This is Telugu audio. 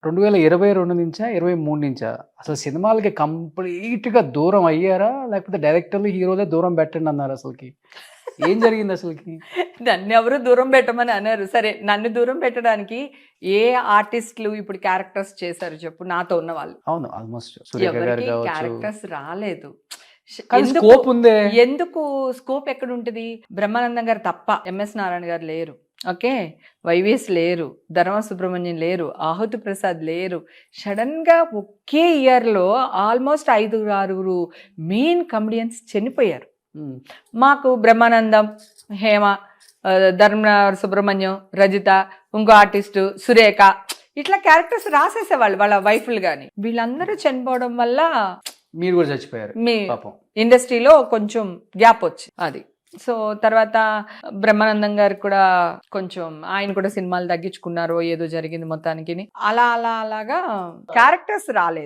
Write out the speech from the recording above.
2022 నుంచా? 23 నుంచా? అసలు సినిమాలకి కంప్లీట్‌గా దూరం అయ్యారా? లేకపోతే డైరెక్టర్లు, హీరోలే దూరం పెట్టండి అన్నారా అసలకి? ఏం జరిగింది అసలకి? నన్నెవరు దూరం పెట్టమని అనరు. సరే నన్ను దూరం పెట్టడానికి ఏ ఆర్టిస్ట్‌లు ఇప్పుడు క్యారెక్టర్స్ చేశారు చెప్పు నాతో ఉన్నవాళ్ళు? అవును. ఆల్‌మోస్ట్ సురేఖ గారు ఎవరికీ కావచ్చు. క్యారెక్టర్స్ రాలేదు. కానీ ఎందుకు స్కోప్ ఉందే. ఎందుకు స్కోప్ ఎక్కడుంటది? బ్రహ్మానందం గారు తప్ప. ఎంఎస్ నారాయణ గారు లేరు. ఓకే. వైవీఎస్ లేరు. ధర్మ సుబ్రహ్మణ్యం లేరు. ఆహుతి ప్రసాద్ లేరు. సడెన్‌గా ఒకే ఇయర్‌లో ఆల్మోస్ట్ 5, 6 మెయిన్ కమెడియన్స్ చనిపోయారు. హ్మ్. మాకు బ్రహ్మానందం, హేమ, ధర్మ సుబ్రహ్మణ్యం, రజిత, ఇంకో ఆర్టిస్టు సురేఖ ఇట్లా క్యారెక్టర్స్ రాసేసేవాళ్ళు వాళ్ళ వైఫ్‌లు గాని. వీళ్ళందరూ చనిపోవడం వల్ల మీరు కూడా చచ్చిపోయారు మీ పాపం. ఇండస్ట్రీలో కొంచెం గ్యాప్ వచ్చింది అది. సో తర్వాత బ్రహ్మానందం గారికి కూడా కొంచెం ఆయన కూడా సినిమాలు తగ్గించుకున్నారు ఏదో జరిగింది మొత్తానికి. అలా అలాగా క్యారెక్టర్స్ రాలేదు.